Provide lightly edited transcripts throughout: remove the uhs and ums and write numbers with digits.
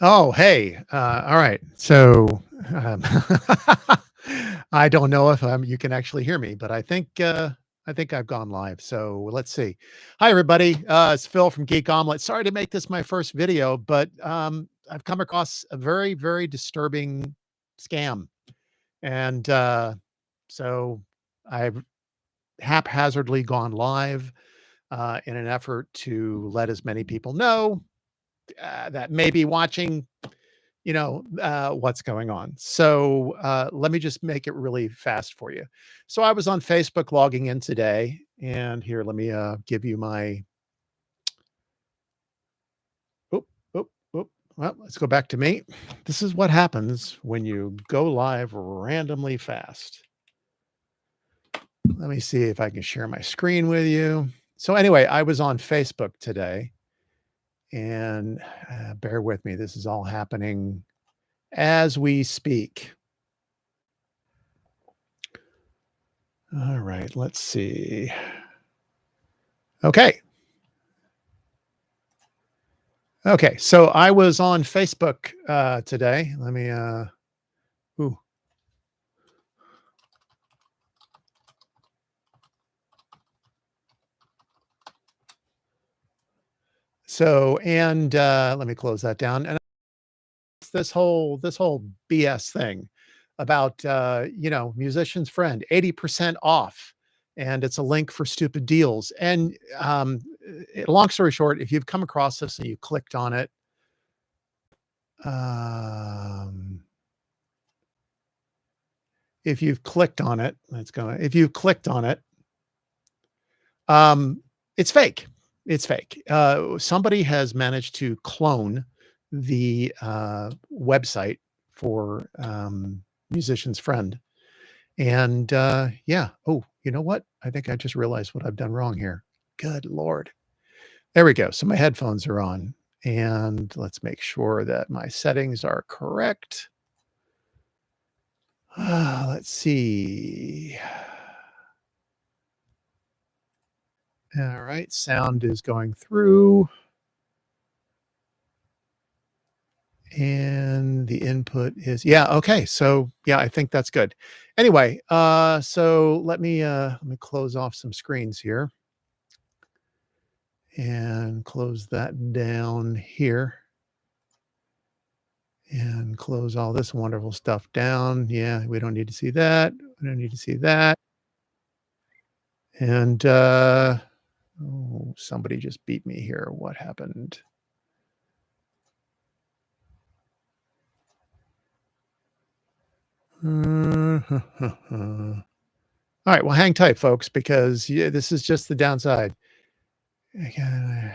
Oh, hey. All right. So, um, I don't know if you can actually hear me, but I think I've gone live. So let's see. Hi, everybody. It's Phil from Geek Omelet. Sorry to make this my first video, but I've come across a very, very disturbing scam, and so I've haphazardly gone live in an effort to let as many people know that may be watching what's going on. So let me just make it really fast for you. So I was on Facebook logging in today, and here, let me give you my. Oh, oh, oh. Well, let's go back to me. This is what happens when you go live randomly fast. Let me see if I can share my screen with you. So anyway, I was on Facebook today, and bear with me. This is all happening as we speak. All right, let's see. Okay. Okay. So I was on Facebook today. Let me ooh. So and let me close that down. And this whole BS thing about musician's friend 80% off, and it's a link for stupid deals. And long story short, if you've come across this and you clicked on it, um if you've clicked on it, let's go. If you've clicked on it, Um, it's fake. It's fake. Somebody has managed to clone the website for Musician's Friend. And yeah. Oh, you know what? I think I just realized what I've done wrong here. Good Lord. There we go. So my headphones are on. And let's make sure that my settings are correct. Let's see. All right. Sound is going through. And the input is yeah, okay. So yeah, I think that's good. Anyway, so let me close off some screens here and close that down here and close all this wonderful stuff down. Yeah, we don't need to see that. We don't need to see that. And oh, somebody just beat me here. What happened? All right, well, hang tight, folks, because yeah, this is just the downside. Okay.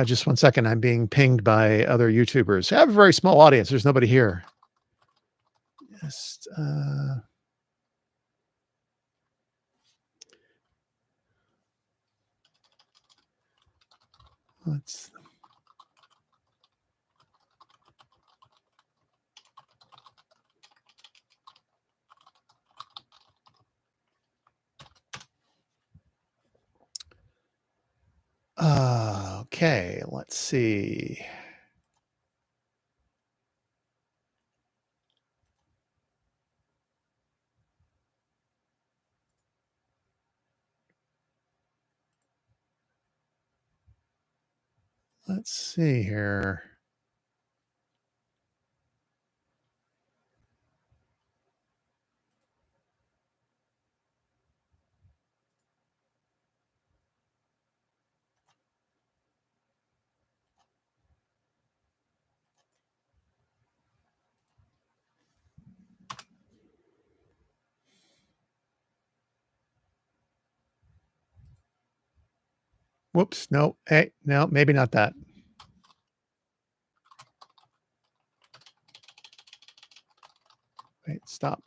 Just one second. I'm being pinged by other YouTubers. I have a very small audience. There's nobody here. Just, let's. Okay. Let's see. Let's see here. Whoops. No. Hey, no, maybe not that. Wait, stop.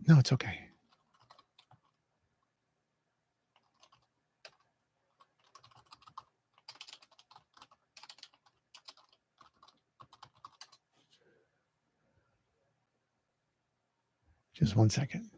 No, it's okay. Just 1 second.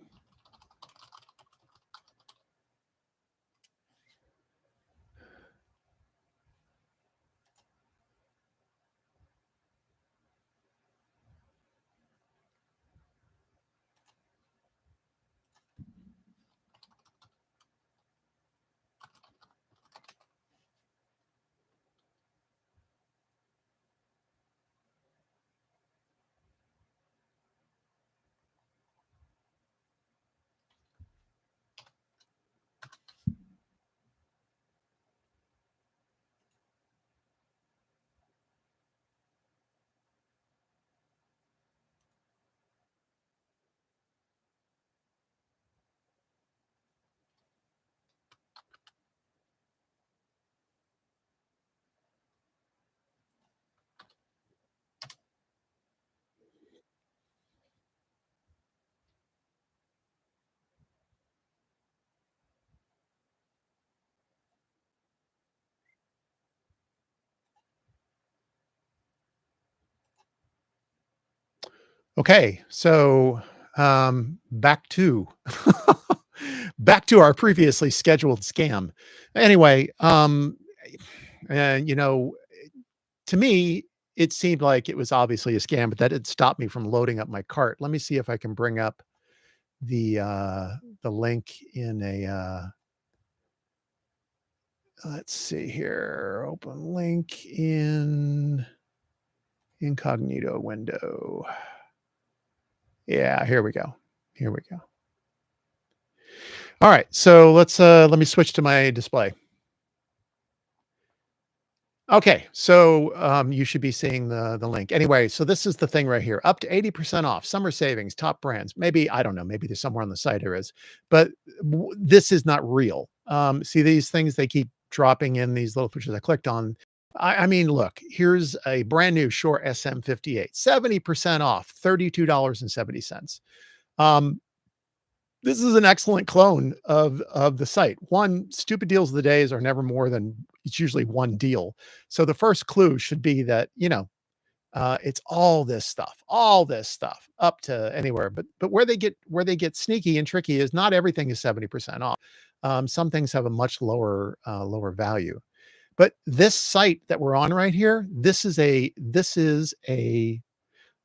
Okay, so back to back to our previously scheduled scam. Anyway, and to me, it seemed like it was obviously a scam, but that didn't stop me from loading up my cart. Let me see if I can bring up the link in a let's see here. Open link in incognito window. Yeah, here we go. Here we go. All right, so let me switch to my display. Okay, so you should be seeing the link. Anyway, so this is the thing right here. Up to 80% off summer savings, top brands. Maybe I don't know, maybe there's somewhere on the site there is, but this is not real. See these things they keep dropping in these little pictures I clicked on. I mean, look, here's a brand new Shure SM58, 70% off, $32.70. Um, this is an excellent clone of the site. One, stupid deals of the days are never more than it's usually one deal. So the first clue should be that, it's all this stuff up to anywhere. But where they get sneaky and tricky is not everything is 70% off. Some things have a much lower value. But this site that we're on right here, this is a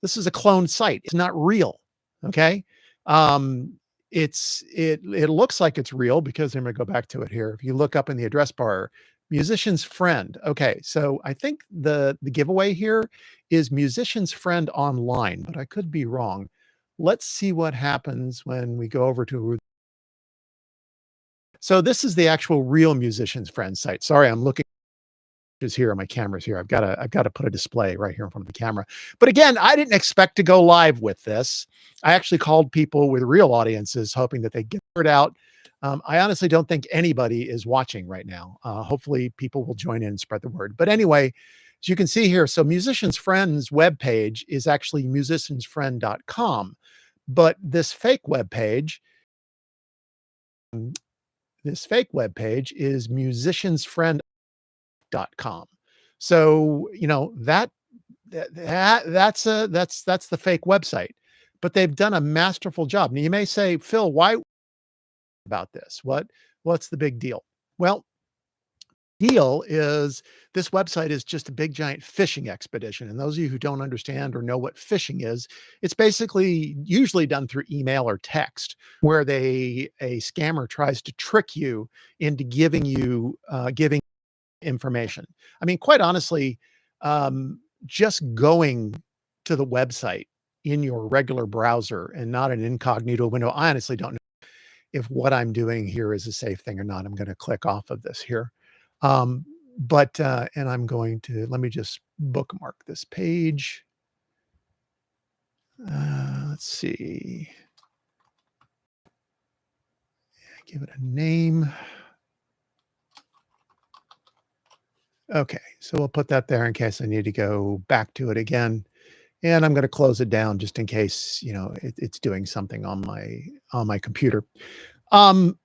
cloned site. It's not real. Okay. Um, it looks like it's real because I'm gonna go back to it here. If you look up in the address bar, musician's friend. Okay, so I think the giveaway here is musician's friend online, but I could be wrong. Let's see what happens when we go over to so this is the actual real musician's friend site. Sorry, I'm looking is here. My camera's here. I've got to put a display right here in front of the camera. But again, I didn't expect to go live with this. I actually called people with real audiences, hoping that they get the word out. I honestly don't think anybody is watching right now. Hopefully, people will join in and spread the word. But anyway, as you can see here, so Musician's Friend's webpage is actually musiciansfriend.com. But this fake web page is musiciansfriend.com. So, that's the fake website, but they've done a masterful job. Now you may say, "Phil, why about this? What's the big deal?" Well, deal is this website is just a big giant phishing expedition. And those of you who don't understand or know what phishing is, it's basically usually done through email or text, where a scammer tries to trick you into giving information. I mean, quite honestly, just going to the website in your regular browser and not an incognito window, I honestly don't know if what I'm doing here is a safe thing or not. I'm going to click off of this here. Um, and I'm going to, let me just bookmark this page. Let's see, give it a name. Okay, so we'll put that there in case I need to go back to it again. and I'm going to close it down just in case, it's doing something on my computer. Um,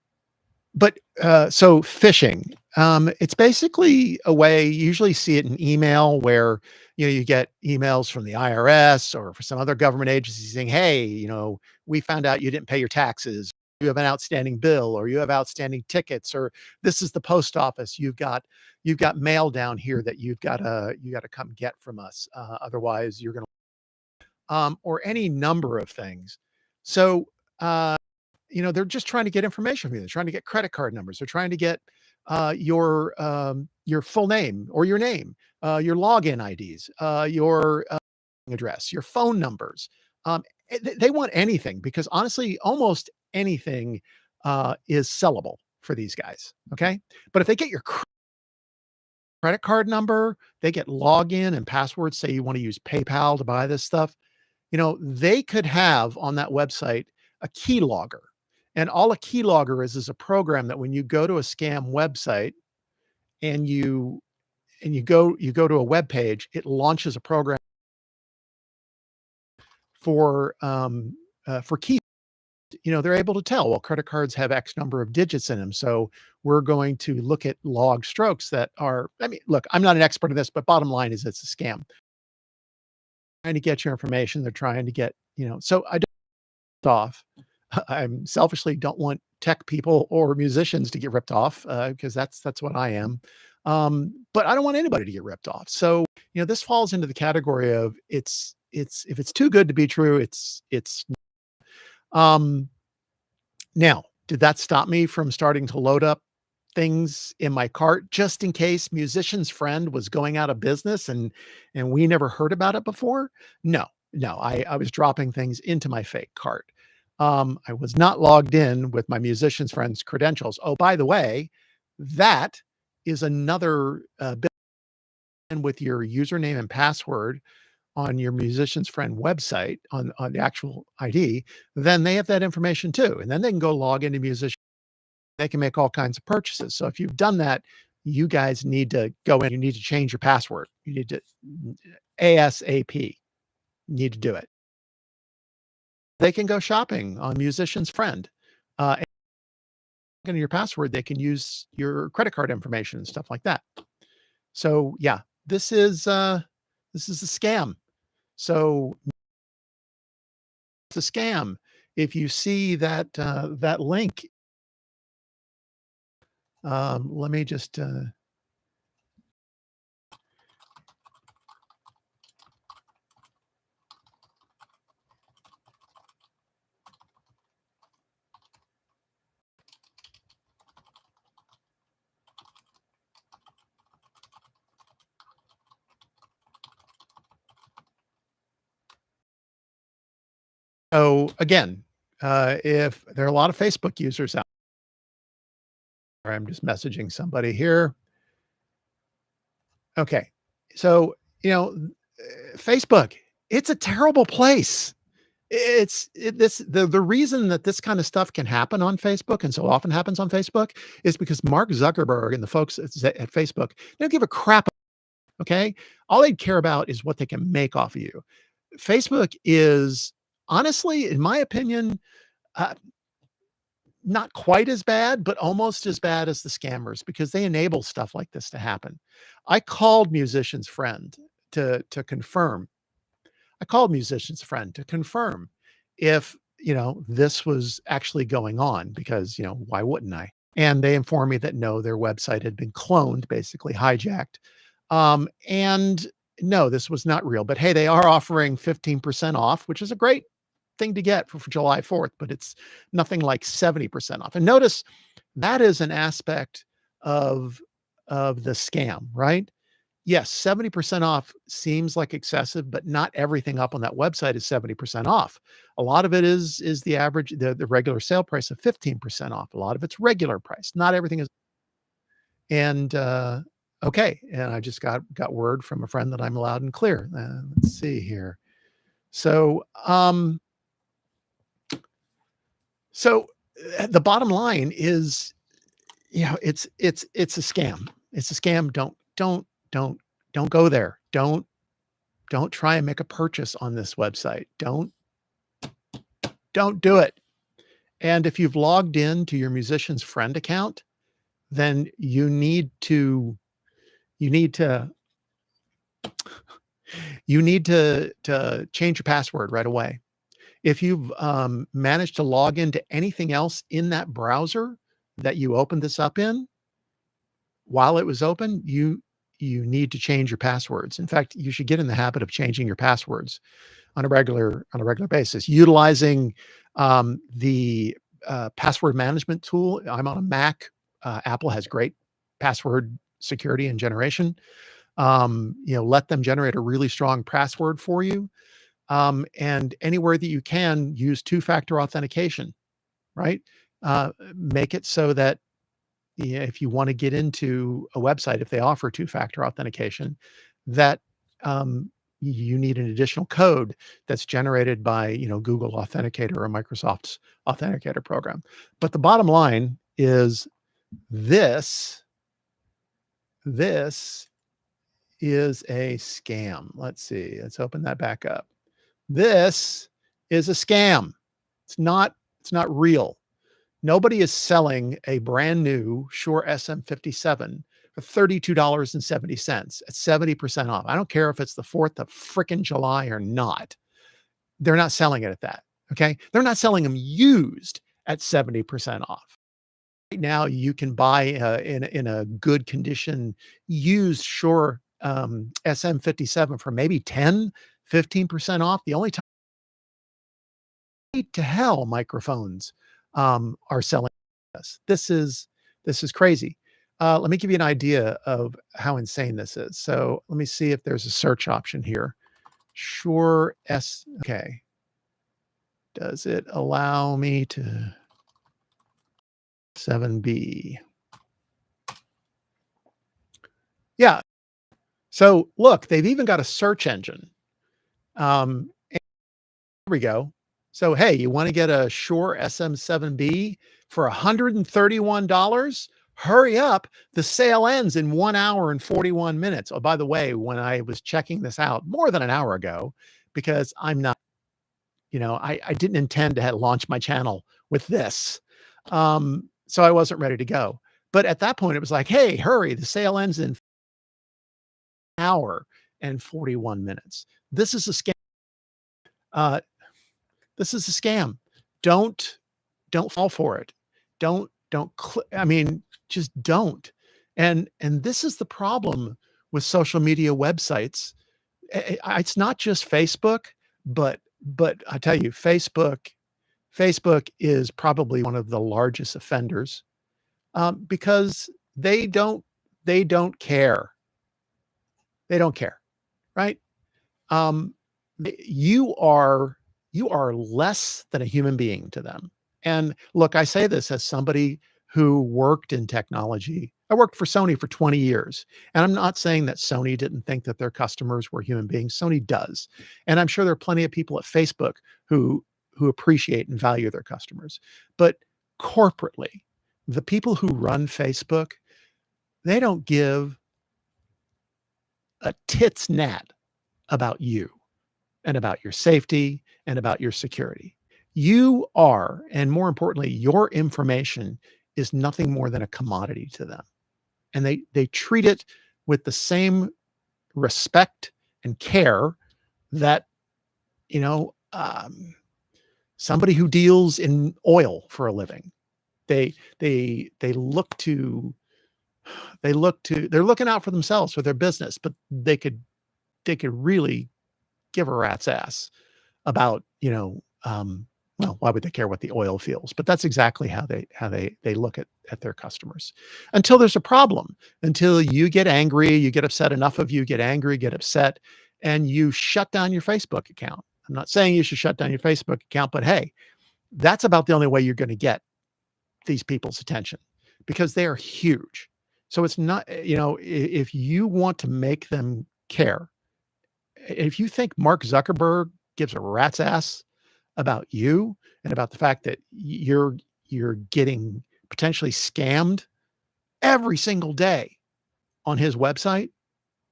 so phishing, it's basically a way you usually see it in email where, you get emails from the IRS or for some other government agency saying, "Hey, we found out you didn't pay your taxes. You have an outstanding bill or you have outstanding tickets, or this is the post office. You've got mail down here that you got to come get from us. Otherwise you're going to," or any number of things. So, uh they're just trying to get information from you. They're trying to get credit card numbers. They're trying to get your full name or your name, your login IDs, your address, your phone numbers. They want anything because honestly, almost anything is sellable for these guys. Okay, but if they get your credit card number, they get login and passwords. Say you want to use PayPal to buy this stuff, they could have on that website a keylogger. And all a keylogger is a program that when you go to a scam website and you go to a web page, it launches a program for key. They're able to tell, well, credit cards have X number of digits in them. So we're going to look at log strokes that are, I mean, look, I'm not an expert in this, but bottom line is it's a scam. Trying to get your information. They're trying to get, so I off. I'm selfishly don't want tech people or musicians to get ripped off because that's what I am. But I don't want anybody to get ripped off. So this falls into the category of it's if it's too good to be true, it's um now. Did that stop me from starting to load up things in my cart just in case musician's friend was going out of business and we never heard about it before? No, no, I was dropping things into my fake cart. I was not logged in with my musician's friend's credentials. Oh, by the way, that is another bit in with your username and password on your musician's friend website on the actual ID, then they have that information too. And then they can go log into musician. They can make all kinds of purchases. So if you've done that, you guys need to go in. You need to change your password. You need to ASAP. Need to do it. They can go shopping on Musician's Friend. And into your password, they can use your credit card information and stuff like that. So yeah, this is a scam. So it's a scam. If you see that link, let me just so again, if there are a lot of Facebook users out there, I'm just messaging somebody here. Okay. So, Facebook, it's a terrible place. It's it, this the reason that this kind of stuff can happen on Facebook and so often happens on Facebook is because Mark Zuckerberg and the folks at Facebook, they don't give a crap. Okay. All they care about is what they can make off of you. Facebook is honestly, in my opinion, uh, not quite as bad, but almost as bad as the scammers because they enable stuff like this to happen. I called musician's friend to confirm. I called musician's friend to confirm if, this was actually going on because, why wouldn't I? And they informed me that no, their website had been cloned, basically hijacked. And no, this was not real. But hey, they are offering 15% off, which is a great thing to get for July 4th, but it's nothing like 70% off. And notice that is an aspect of the scam, right? Yes, 70% off seems like excessive, but not everything up on that website is 70% off. A lot of it is the average, the regular sale price of 15% off. A lot of it's regular price. Not everything is. And okay, and I just got word from a friend that I'm loud and clear. Let's see here. So so the bottom line is, it's a scam. It's a scam. Don't go there. Don't Don't try and make a purchase on this website. Don't do it. And if you've logged in to your musician's friend account, then you need to you need to change your password right away. If you've managed to log into anything else in that browser that you opened this up in while it was open, you need to change your passwords. In fact, you should get in the habit of changing your passwords on a regular basis, utilizing the password management tool. I'm on a Mac. Apple has great password security and generation. Let them generate a really strong password for you. And anywhere that you can use two-factor authentication, right? Make it so that if you want to get into a website, if they offer two-factor authentication, that you need an additional code that's generated by, Google Authenticator or Microsoft's Authenticator program. But the bottom line is this, this is a scam. Let's see. Let's open that back up. This is a scam. It's not real. Nobody is selling a brand new Shure SM57 for $32.70 at 70% off. I don't care if it's the 4th of frickin' July or not. They're not selling it at that. Okay. They're not selling them used at 70% off. Right now, you can buy in a good condition used Shure SM57 for maybe 10, 15% off. The only time to hell microphones are selling this. This is crazy. Let me give you an idea of how insane this is. So let me see if there's a search option here. Shure S. Okay. Does it allow me to 7B? Yeah. So look, they've even got a search engine. Here we go. So, hey, you want to get a Shure SM7B for $131? Hurry up. The sale ends in 1 hour and 41 minutes. Oh, by the way, when I was checking this out more than an hour ago, because I'm not, I didn't intend to launch my channel with this. So I wasn't ready to go. But at that point, it was like, hey, hurry. The sale ends in 1 hour and 41 minutes. This is a scam. Uh, This is a scam. Don't don't fall for it. I mean, just don't. And this is the problem with social media websites. It's not just Facebook, but I tell you, Facebook is probably one of the largest offenders because they don't care. They don't care, right? Um, you are you are less than a human being to them. And look, I say this as somebody who worked in technology. I worked for Sony for 20 years. And I'm not saying that Sony didn't think that their customers were human beings. Sony does. And I'm sure there are plenty of people at Facebook who appreciate and value their customers. But corporately, the people who run Facebook, they don't give a tit's gnat about you and about your safety and about your security. You are, and more importantly, your information is nothing more than a commodity to them. And they treat it with the same respect and care that, you know, somebody who deals in oil for a living. They look to they're looking out for themselves for their business, but they could really give a rat's ass about, well, why would they care what the oil feels? But that's exactly how they look at their customers until there's a problem, until you get angry, you get upset, enough of you get angry, get upset, and you shut down your Facebook account. I'm not saying you should shut down your Facebook account, but hey, that's about the only way you're going to get these people's attention because they are huge. So it's not, if you want to make them care, if you think Mark Zuckerberg gives a rat's ass about you and about the fact that you're getting potentially scammed every single day on his website,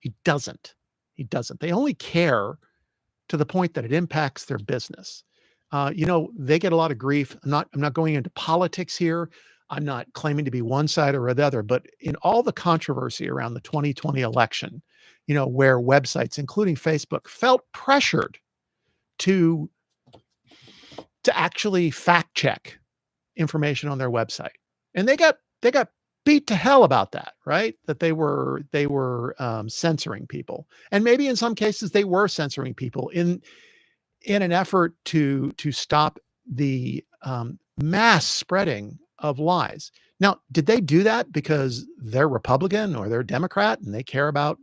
he doesn't. He doesn't. They only care to the point that it impacts their business. They get a lot of grief. I'm not going into politics here. I'm not claiming to be one side or the other, but in all the controversy around the 2020 election, where websites, including Facebook, felt pressured to actually fact check information on their website. And they got beat to hell about that, right? That they were censoring people. And maybe in some cases they were censoring people in an effort to stop the mass spreading of lies. Now, did they do that because they're Republican or they're Democrat and they care about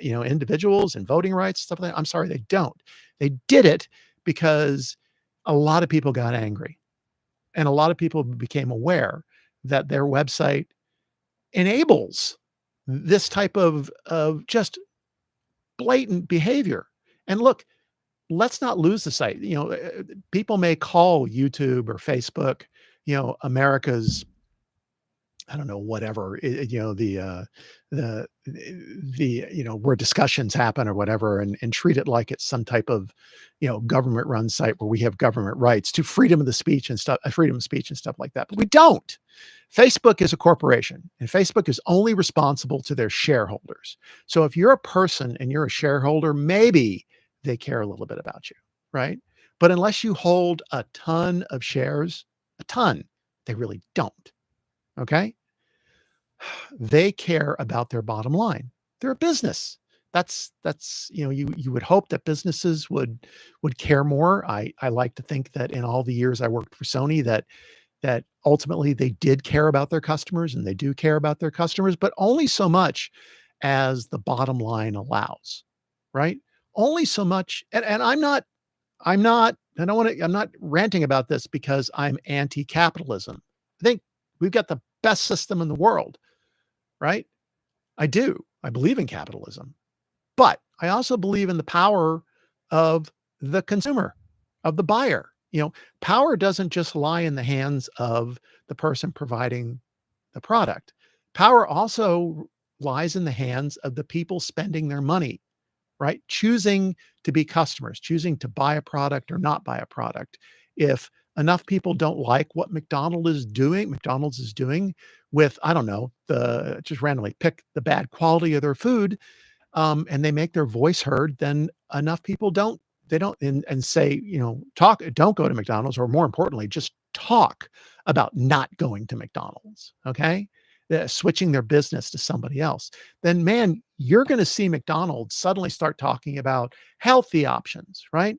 individuals and voting rights, stuff like that? I'm sorry, they don't. They did it because a lot of people got angry and a lot of people became aware that their website enables this type of just blatant behavior. And look, let's not lose the sight. People may call YouTube or Facebook, America's, I don't know, whatever, where discussions happen or whatever, and treat it like it's some type of, government run site where we have government rights to freedom of speech and stuff like that. But we don't. Facebook is a corporation and Facebook is only responsible to their shareholders. So if you're a person and you're a shareholder, maybe they care a little bit about you, right? But unless you hold a ton of shares, they really don't. Okay. They care about their bottom line. They're a business. That's you would hope that businesses would care more. I like to think that in all the years I worked for Sony that ultimately they did care about their customers and they do care about their customers, but only so much as the bottom line allows, right? Only so much. And I'm not ranting about this because I'm anti-capitalism. I think we've got the best system in the world, right? I do. I believe in capitalism, but I also believe in the power of the consumer, of the buyer. Power doesn't just lie in the hands of the person providing the product. Power also lies in the hands of the people spending their money, right? Choosing to be customers, choosing to buy a product or not buy a product. If enough people don't like what McDonald's is doing with, I don't know, just randomly pick the bad quality of their food, and they make their voice heard, then enough people don't and say, don't go to McDonald's, or more importantly, just talk about not going to McDonald's. Okay. Switching their business to somebody else, then man, you're going to see McDonald's suddenly start talking about healthy options, right?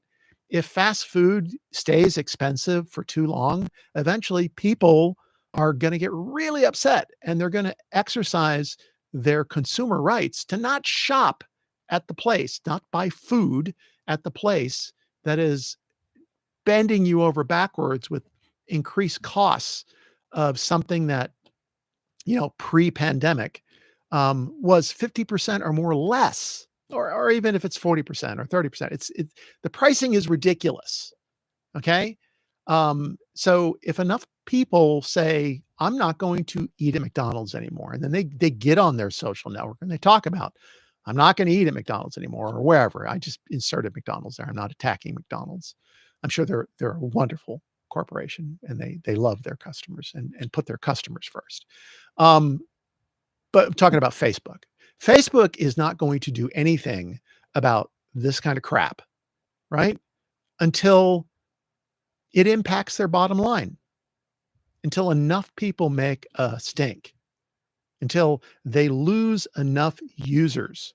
If fast food stays expensive for too long, eventually people are going to get really upset and they're going to exercise their consumer rights to not shop at the place, not buy food at the place that is bending you over backwards with increased costs of something that, pre-pandemic, was 50% or more less, or even if it's 40% or 30%, the pricing is ridiculous. Okay. So if enough people say, I'm not going to eat at McDonald's anymore, and then they get on their social network and they talk about, I'm not going to eat at McDonald's anymore or wherever. I just inserted McDonald's there. I'm not attacking McDonald's. I'm sure they're a wonderful corporation and they love their customers and put their customers first. Um, but I'm talking about Facebook. Facebook is not going to do anything about this kind of crap, right? Until it impacts their bottom line, until enough people make a stink, until they lose enough users,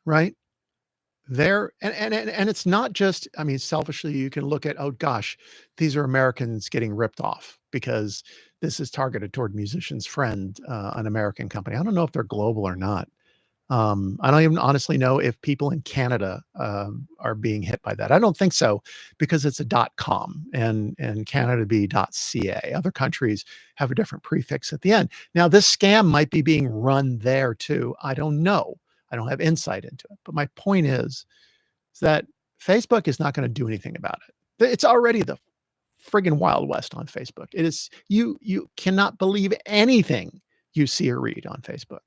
right? And it's not just, I mean, selfishly, you can look at, oh gosh, these are Americans getting ripped off because this is targeted toward Musician's Friend, an American company. I don't know if they're global or not. I don't even honestly know if people in Canada are being hit by that. I don't think so because it's a .com and Canada be .ca. Other countries have a different prefix at the end. Now, this scam might be being run there too. I don't know. I don't have insight into it. But my point is that Facebook is not going to do anything about it. It's already the friggin' Wild West on Facebook. It is, you cannot believe anything you see or read on Facebook,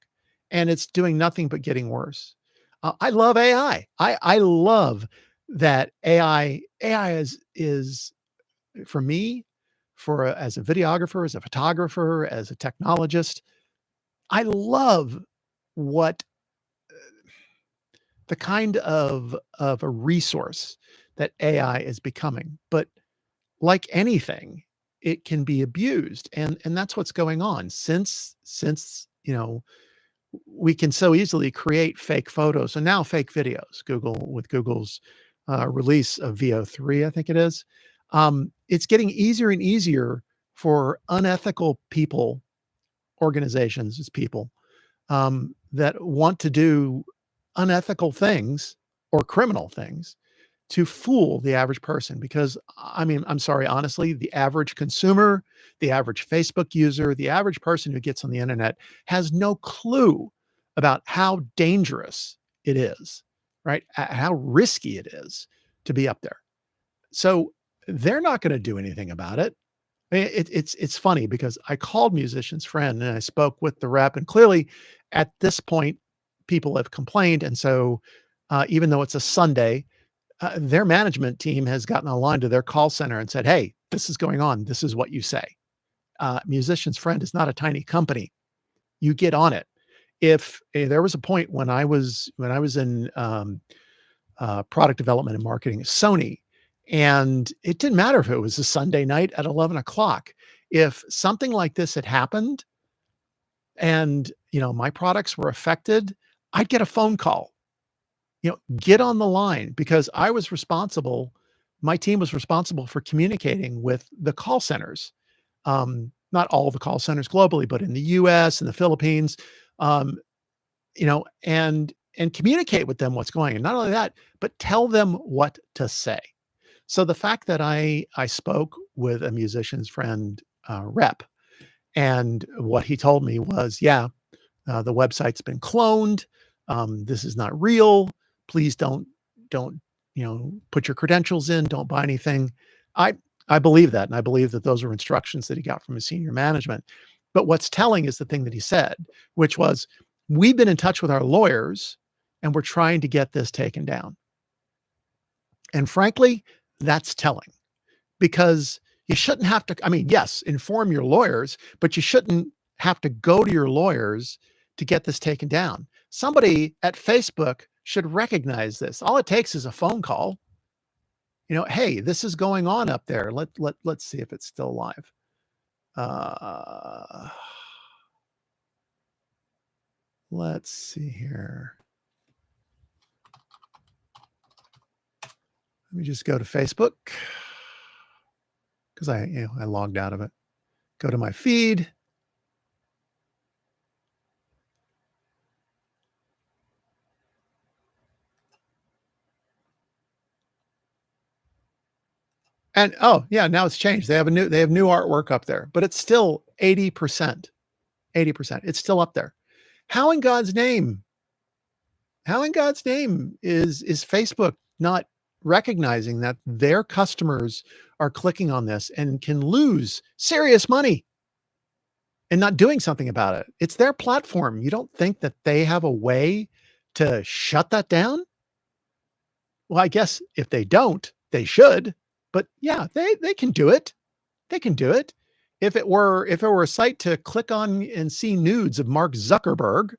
and it's doing nothing but getting worse. I love AI. I love that AI is for me, as a videographer, as a photographer, as a technologist, I love what the kind of a resource that AI is becoming. But like anything, it can be abused, and that's what's going on since we can so easily create fake photos and now fake videos. Google's release of VO3, I think it is. It's getting easier and easier for unethical people, organizations, as people that want to do unethical things or criminal things to fool the average person. Because I mean, I'm sorry, honestly, the average consumer, the average Facebook user, the average person who gets on the internet has no clue about how dangerous it is, right? How risky it is to be up there. So they're not going to do anything about it. It's funny because I called Musician's Friend and I spoke with the rep, and clearly at this point, people have complained. And so, even though it's a Sunday, their management team has gotten a line to their call center and said, "Hey, this is going on. This is what you say." Musician's Friend is not a tiny company. You get on it. If there was a point when I was in product development and marketing at Sony, and it didn't matter if it was a Sunday night at 11 o'clock. If something like this had happened and my products were affected, I'd get a phone call. Get on the line, because I was responsible. My team was responsible for communicating with the call centers. Not all the call centers globally, but in the US and the Philippines, um, and communicate with them what's going on. And not only that, but tell them what to say. So the fact that I spoke with a Musician's Friend rep, and what he told me was, yeah, the website's been cloned. This is not real. Please don't put your credentials in. Don't buy anything. I I believe that, and I believe that those are instructions that he got from his senior management. But what's telling is the thing that he said, which was, "We've been in touch with our lawyers, and we're trying to get this taken down." And frankly, that's telling, because you shouldn't have to. I mean, yes, inform your lawyers, but you shouldn't have to go to your lawyers to get this taken down. Somebody at Facebook should recognize this. All it takes is a phone call. Hey, this is going on up there. Let's see if it's still live. Uh, let's see here. Let me just go to Facebook, because I logged out of it. Go to my feed. And oh, yeah, now it's changed. They have new artwork up there, but it's still 80%. 80%. It's still up there. How in God's name? How in God's name is Facebook not recognizing that their customers are clicking on this and can lose serious money and not doing something about it? It's their platform. You don't think that they have a way to shut that down? Well, I guess if they don't, they should. But yeah, they can do it. They can do it. If it were a site to click on and see nudes of Mark Zuckerberg,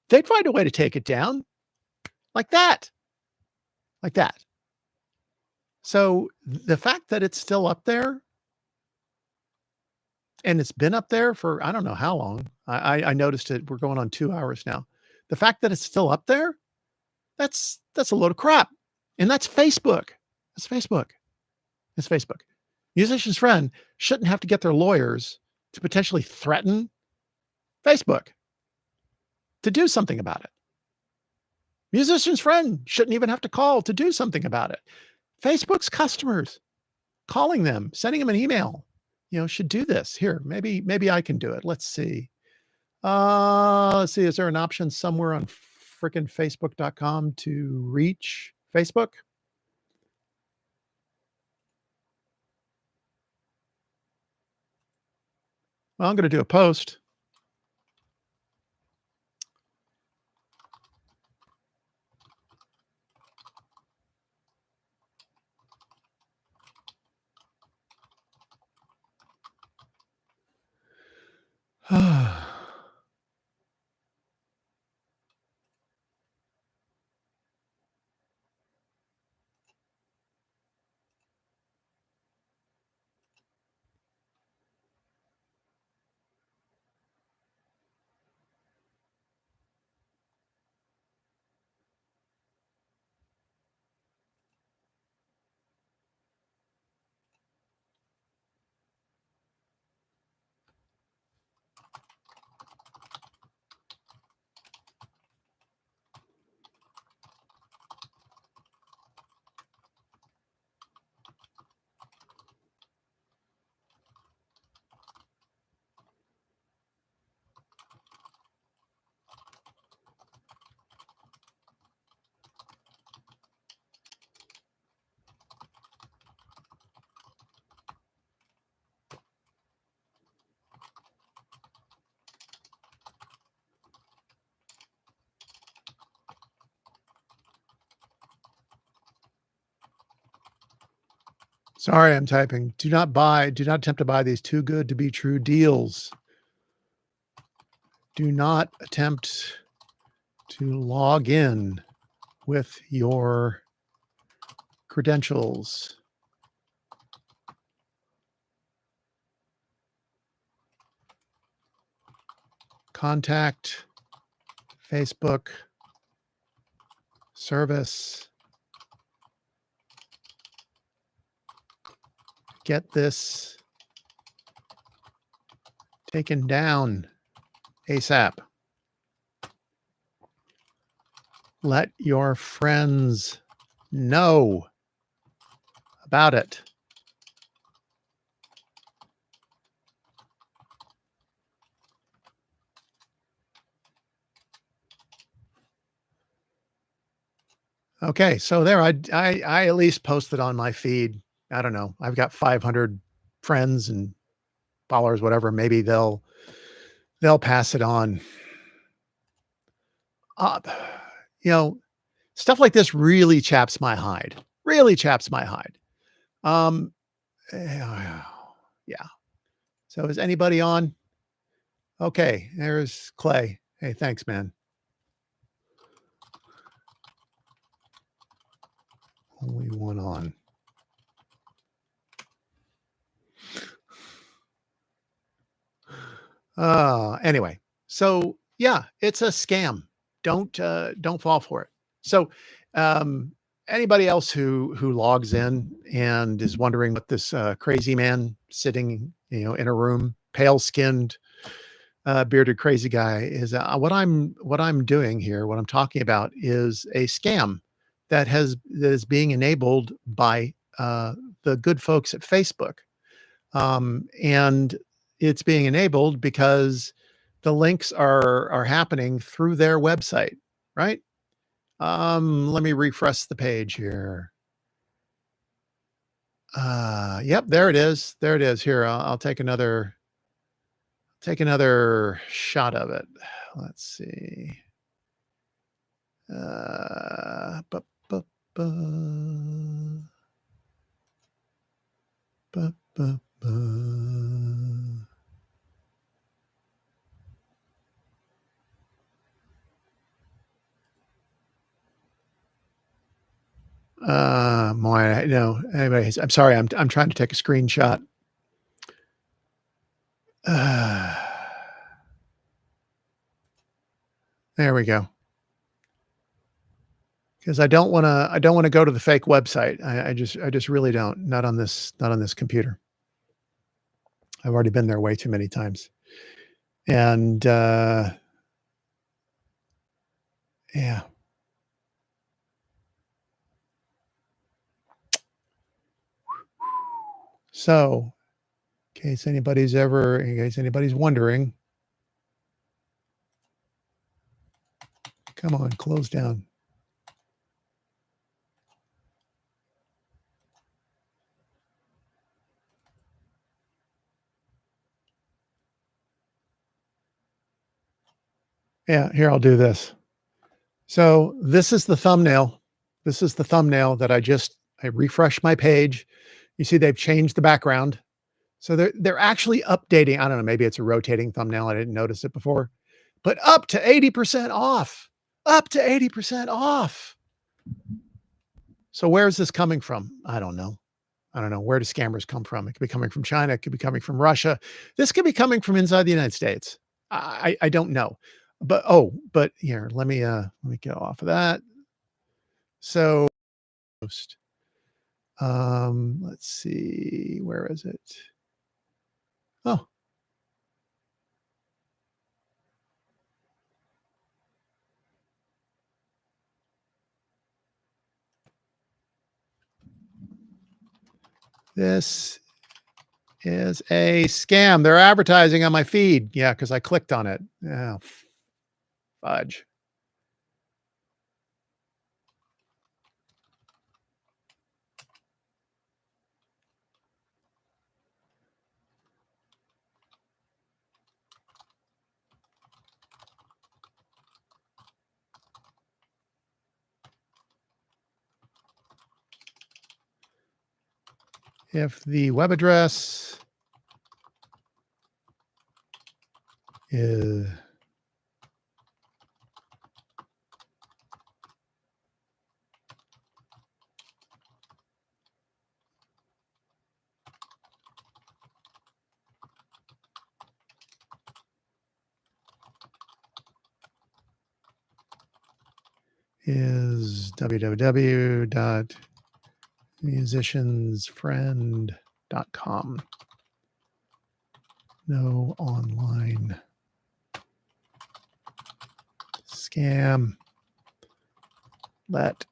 they'd find a way to take it down like that, like that. So the fact that it's still up there, and it's been up there for I don't know how long. I noticed it. We're going on 2 hours now. The fact that it's still up there, that's a load of crap. And that's Facebook. That's Facebook. It's Facebook. Musician's Friend shouldn't have to get their lawyers to potentially threaten Facebook to do something about it. Musician's Friend shouldn't even have to call to do something about it. Facebook's customers, calling them, sending them an email, should do this. Here, maybe I can do it. Let's see. Let's see. Is there an option somewhere on frickin' Facebook.com to reach Facebook? Well, I'm going to do a post. Sorry, I'm typing. Do not attempt to buy these too good to be true deals. Do not attempt to log in with your credentials. Contact Facebook service. Get this taken down ASAP. Let your friends know about it. Okay, so there, I at least posted on my feed. I don't know. I've got 500 friends and followers, whatever. Maybe they'll pass it on. Uh, you know, stuff like this really chaps my hide. Really chaps my hide. Um, yeah. So is anybody on? Okay, there's Clay. Hey, thanks, man. Only one on. Anyway, so yeah, it's a scam. Don't fall for it. So, um, anybody else who logs in and is wondering what this crazy man sitting, in a room, pale skinned, bearded crazy guy is, what I'm doing here, what I'm talking about is a scam that is being enabled by the good folks at Facebook. And it's being enabled because the links are happening through their website, right? Let me refresh the page here. Yep, there it is. There it is. Here, I'll take another shot of it. Let's see. Bu- bu- bu- bu- no. Anyways, I'm sorry. I'm trying to take a screenshot. Uh, there we go. Because I don't wanna go to the fake website. I just really don't. Not on this computer. I've already been there way too many times. And, yeah. So, in case anybody's wondering, come on, close down. Yeah, here, I'll do this. So, this is the thumbnail. This is the thumbnail that I refreshed my page. You see they've changed the background. So they're actually updating. I don't know, maybe it's a rotating thumbnail. I didn't notice it before. But up to 80% off. Up to 80% off. So where is this coming from? I don't know. I don't know. Where do scammers come from? It could be coming from China. It could be coming from Russia. This could be coming from inside the United States. I don't know. But here, let me go off of that. So let's see, where is it? Oh, this is a scam. They're advertising on my feed. Yeah, because I clicked on it. Oh, fudge. if the web address is www.musiciansfriend.com. No online scam. Let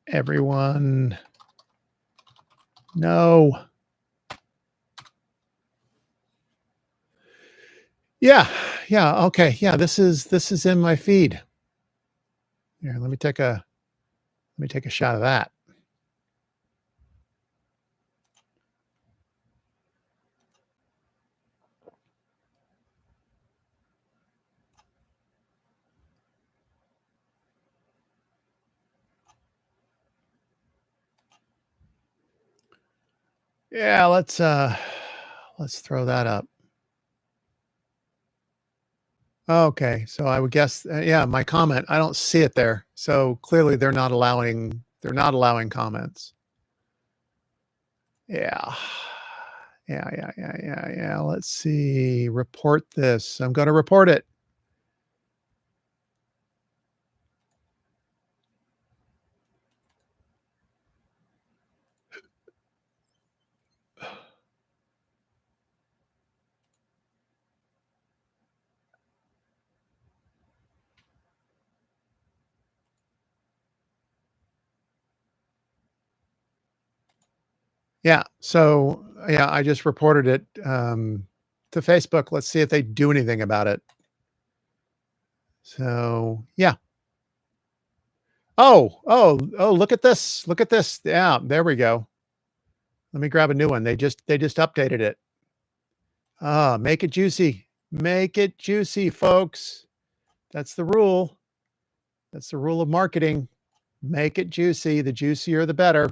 everyone know. Yeah, yeah, okay, yeah, this is in my feed. Here, let me take a shot of that. Yeah, let's throw that up. Okay, so I would guess, yeah, my comment, I don't see it there. So clearly they're not allowing comments. Yeah. Yeah. Let's see. Report this. I'm going to report it. Yeah. So, yeah, I just reported it to Facebook. Let's see if they do anything about it. So, yeah. Oh, look at this. Look at this. Yeah, there we go. Let me grab a new one. They just updated it. Ah, make it juicy. Make it juicy, folks. That's the rule. That's the rule of marketing. Make it juicy. The juicier, the better.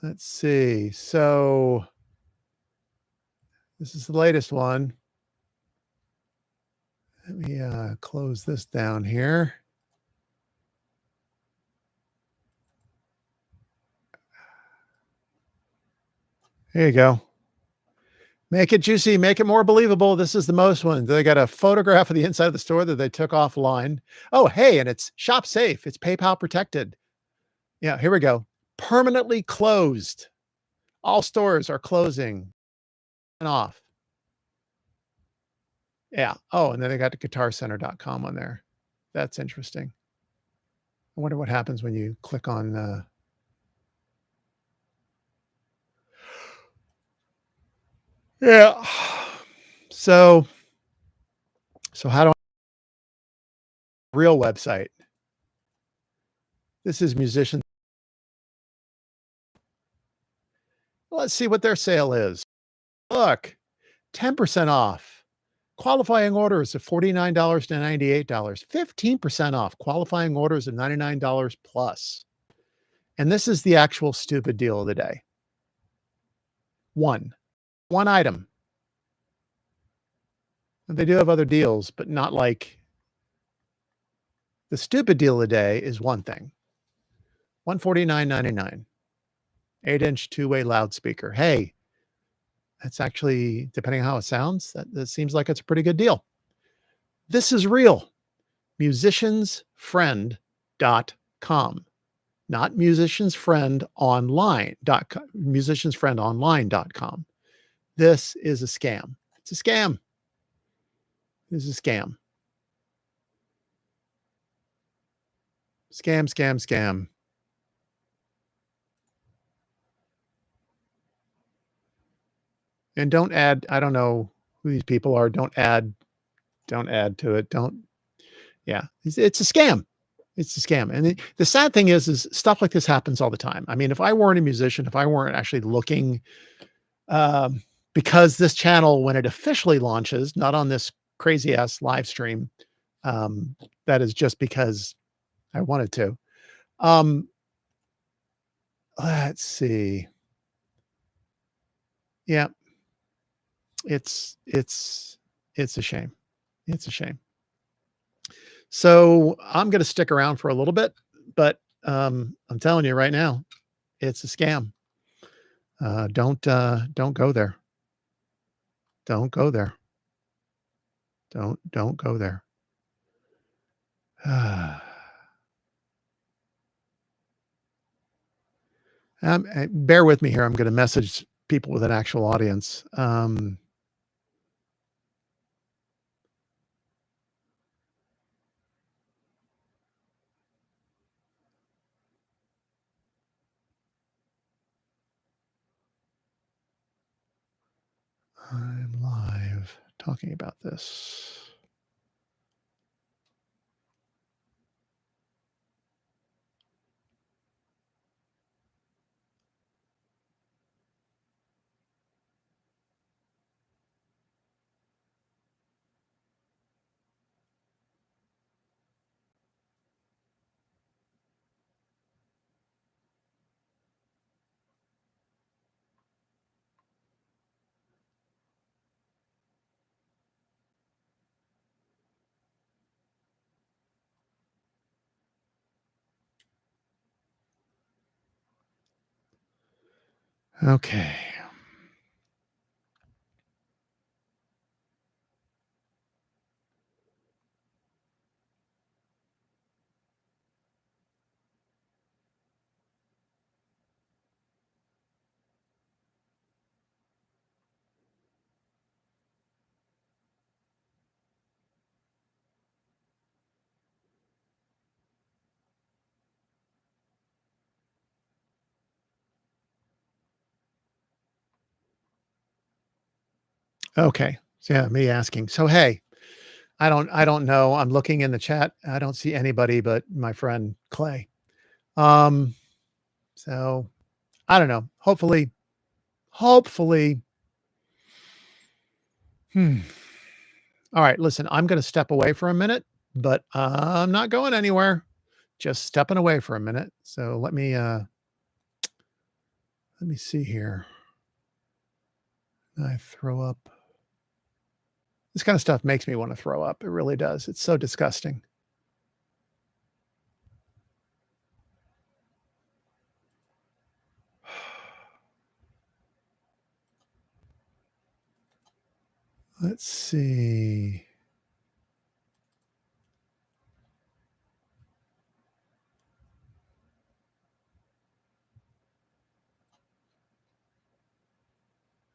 Let's see. So this is the latest one. Let me close this down here. There you go. Make it juicy, make it more believable. This is the most one. They got a photograph of the inside of the store that they took offline. Oh, hey, and it's shop safe. It's PayPal protected. Yeah, here we go. Permanently closed. All stores are closing and off. Yeah. Oh, and then they got the guitarcenter.com on there. That's interesting. I wonder what happens when you click on yeah. So how do I real website? This is musician. Let's see what their sale is. Look, 10% off. Qualifying orders of $49 to $98, 15% off qualifying orders of $99 plus. And this is the actual stupid deal of the day. One item. And they do have other deals, but not like the stupid deal of the day is one thing. $149.99. 8-inch two-way loudspeaker. Hey, that's actually, depending on how it sounds, that seems like it's a pretty good deal. This is real. Musiciansfriend.com, not musiciansfriendonline.com. This is a scam. It's a scam. This is a scam. Scam. And don't add, I don't know who these people are. Don't add to it. Don't, yeah, it's a scam. It's a scam. And the sad thing is stuff like this happens all the time. I mean, if I weren't a musician, if I weren't actually looking, um, because this channel, when it officially launches, not on this crazy ass live stream, that is just because I wanted to. Um, Let's see. Yeah, it's it's a shame. It's a shame. So I'm going to stick around for a little bit, but I'm telling you right now, it's a scam. Don't go there. Don't go there. Don't go there. Bear with me here. I'm going to message people with an actual audience. I'm live talking about this. Okay. Okay. So yeah, me asking. So hey, I don't know. I'm looking in the chat. I don't see anybody but my friend Clay. Um, so I don't know. Hopefully. Hmm. All right, listen, I'm going to step away for a minute, but I'm not going anywhere. Just stepping away for a minute. So let me see here. I throw up. This kind of stuff makes me want to throw up. It really does. It's so disgusting. Let's see.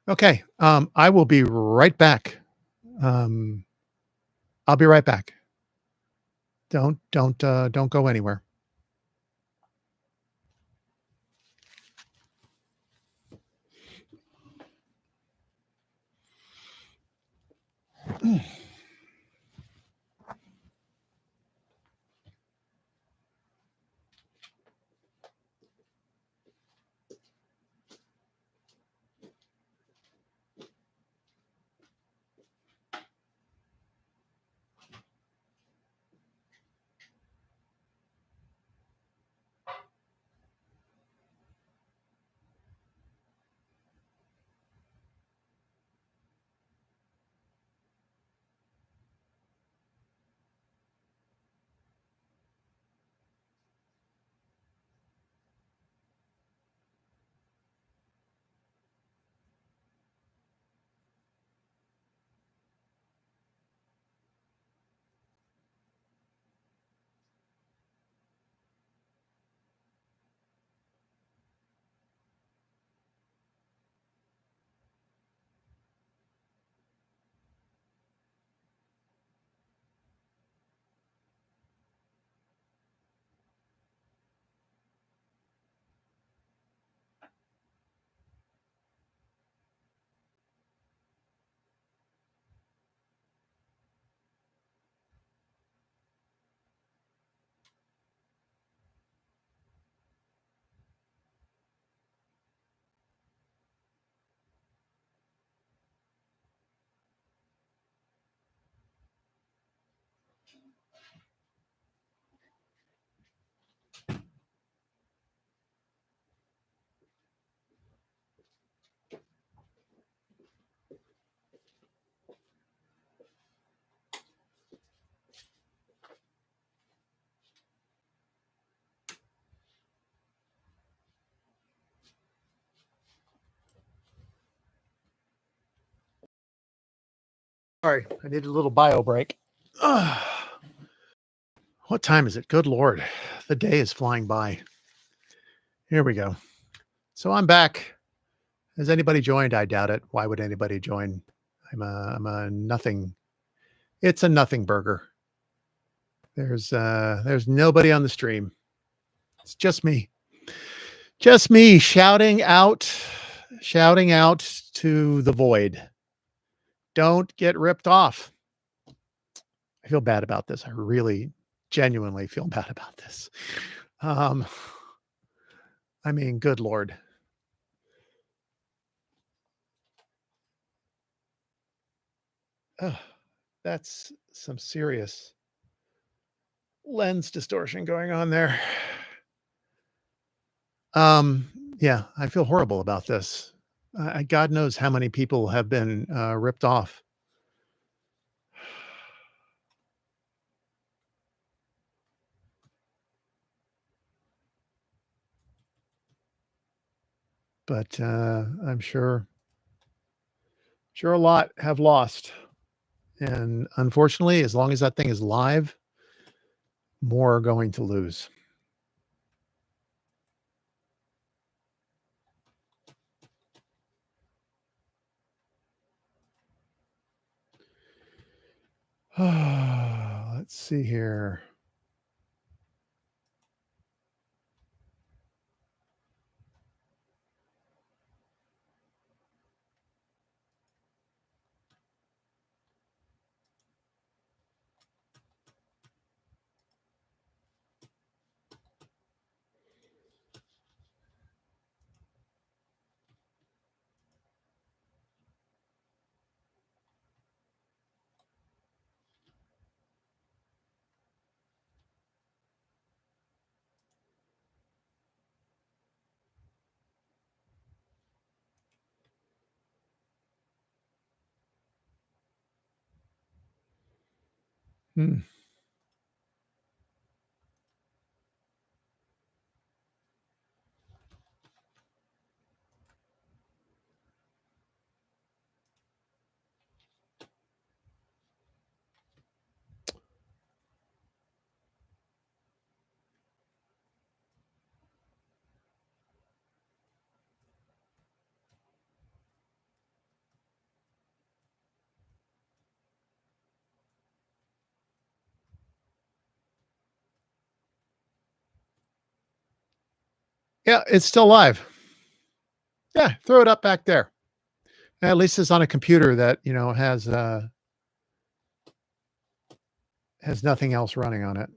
Okay. I will be right back. Um, I'll be right back. Don't go anywhere. Sorry, I needed a little bio break. What time is it? Good Lord. The day is flying by. Here we go. So I'm back. Has anybody joined? I doubt it. Why would anybody join? I'm a nothing. It's a nothing burger. There's nobody on the stream. It's just me. Just me shouting out to the void. Don't get ripped off. I feel bad about this. I really genuinely feel bad about this. Um, I mean, good Lord. Ugh, that's some serious lens distortion going on there. Um, yeah, I feel horrible about this. God knows how many people have been ripped off. But I'm sure a lot have lost. And unfortunately, as long as that thing is live, more are going to lose. Let's see here. Hmm. Yeah, it's still live. Yeah, throw it up back there. At least it's on a computer that, has nothing else running on it.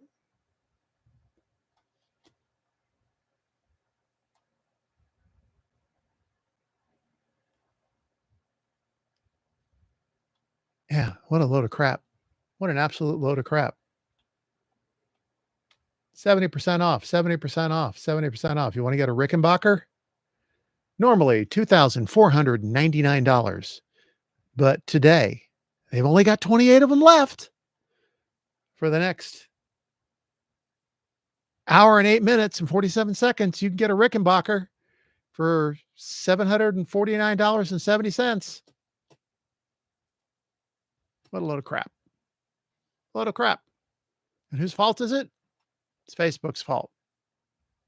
Yeah, what a load of crap. What an absolute load of crap. 70% off, 70% off, 70% off. You want to get a Rickenbacker? Normally $2,499. But today, they've only got 28 of them left for the next hour and 8 minutes and 47 seconds. You can get a Rickenbacker for $749.70. What a load of crap. Load of crap. And whose fault is it? It's Facebook's fault.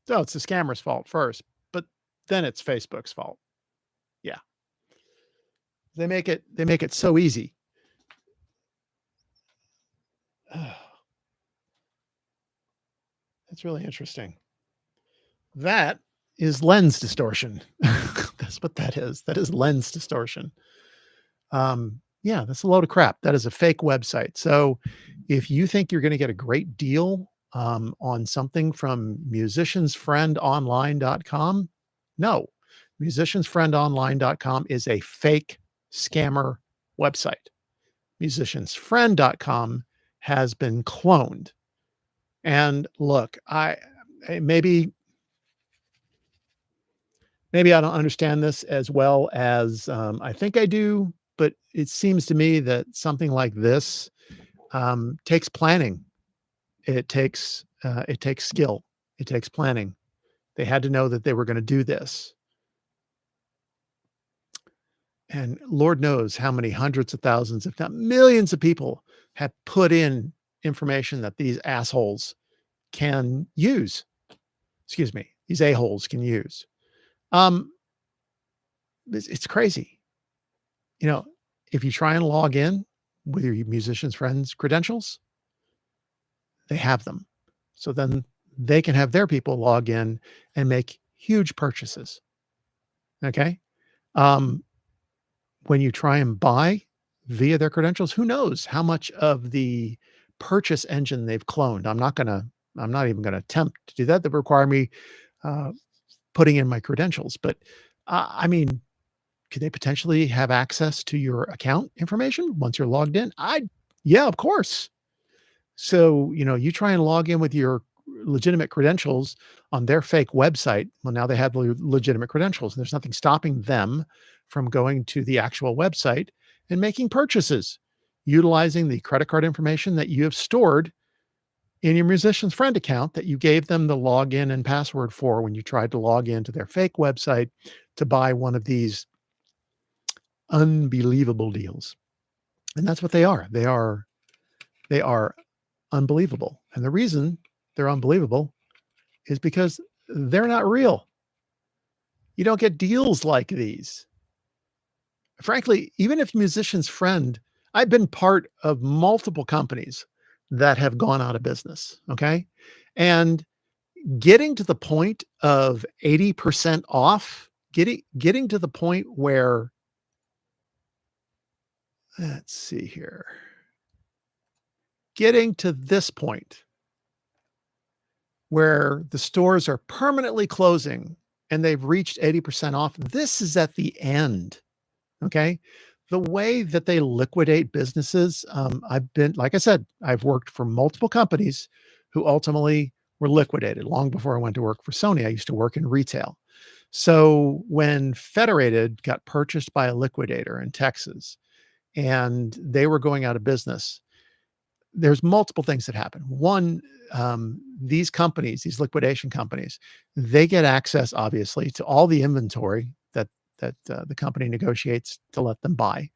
So it's the scammer's fault first, but then it's Facebook's fault. Yeah. They make it so easy. That's really interesting. That is lens distortion. That's what that is. That is lens distortion. Yeah, that's a load of crap. That is a fake website. So if you think you're going to get a great deal on something from musiciansfriendonline.com, no. Musiciansfriendonline.com is a fake scammer website. Musiciansfriend.com has been cloned. And look, maybe I don't understand this as well as I think I do, but it seems to me that something like this takes planning. It takes skill. It takes planning. They had to know that they were going to do this. And Lord knows how many hundreds of thousands, if not millions of people have put in information that these assholes can use. Excuse me, these a-holes can use. Um, it's crazy. You know, if you try and log in with your musician's friends' credentials, they have them. So then they can have their people log in and make huge purchases. Okay. Um, when you try and buy via their credentials, who knows how much of the purchase engine they've cloned. I'm not even gonna attempt to do that. That would require me uh, putting in my credentials. But I mean, could they potentially have access to your account information once you're logged in? Yeah, of course. So, you try and log in with your legitimate credentials on their fake website. Well, now they have legitimate credentials. There's nothing stopping them from going to the actual website and making purchases utilizing the credit card information that you have stored in your musician's friend account that you gave them the login and password for when you tried to log into their fake website to buy one of these unbelievable deals. And that's what they are. They are unbelievable. And the reason they're unbelievable is because they're not real. You don't get deals like these. Frankly, even if musician's friend, I've been part of multiple companies that have gone out of business. Okay. And getting to the point of 80% off, getting to the point where, let's see here, getting to this point where the stores are permanently closing and they've reached 80% off. This is at the end. Okay. The way that they liquidate businesses, like I said, I've worked for multiple companies who ultimately were liquidated long before I went to work for Sony. I used to work in retail. So when Federated got purchased by a liquidator in Texas and they were going out of business, there's multiple things that happen. One, these companies, these liquidation companies, they get access, obviously, to all the inventory that the company negotiates to let them buy.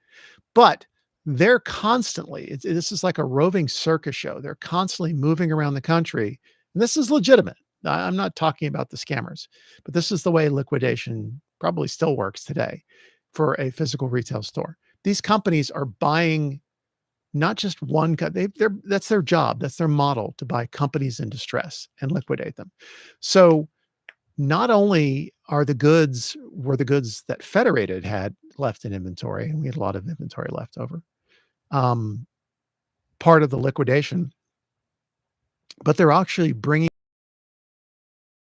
But they're constantly, this is like a roving circus show. They're constantly moving around the country. And this is legitimate. I'm not talking about the scammers, but this is the way liquidation probably still works today for a physical retail store. These companies are buying not just one that's their job, that's their model, to buy companies in distress and liquidate them. So not only were the goods that Federated had left in inventory, and we had a lot of inventory left over, um, part of the liquidation, but they're actually bringing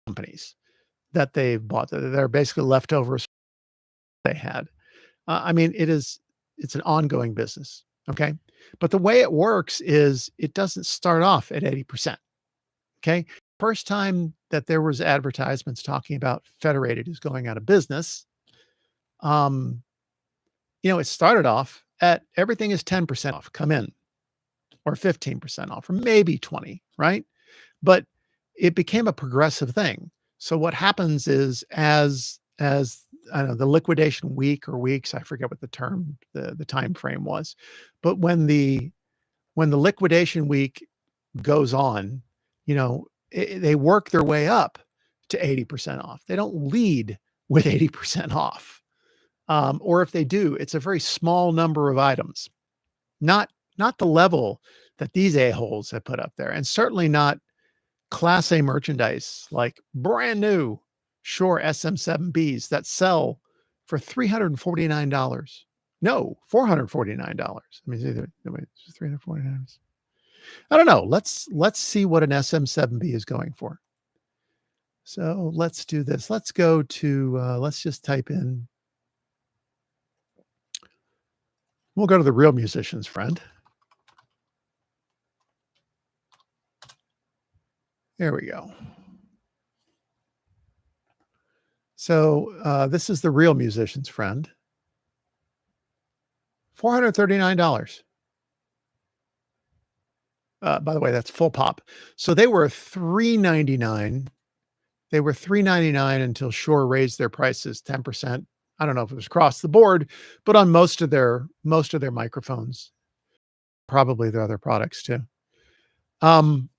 companies that they've bought that are basically leftovers they had. I mean, it's an ongoing business. Okay. But the way it works is it doesn't start off at 80%. Okay. First time that there was advertisements talking about Federated is going out of business, um, it started off at everything is 10% off, come in, or 15% off, or maybe 20, right? But it became a progressive thing. So what happens is as I don't know, the liquidation week or weeks, I forget what the time frame was. But when the liquidation week goes on, they work their way up to 80% off. They don't lead with 80% off. Or if they do, it's a very small number of items, not the level that these a-holes have put up there, and certainly not class A merchandise like brand new Shure SM7Bs that sell for $349. No, $449. I mean, it's either wait, it's $349. I don't know. Let's see what an SM7B is going for. So let's do this. Let's go to let's just type in. We'll go to the Real Musician's Friend. There we go. So this is the Real Musician's Friend. $439. By the way, that's full pop. So they were $399. They were $399 until Shure raised their prices 10%. I don't know if it was across the board, but on most of their microphones, probably their other products too. Um,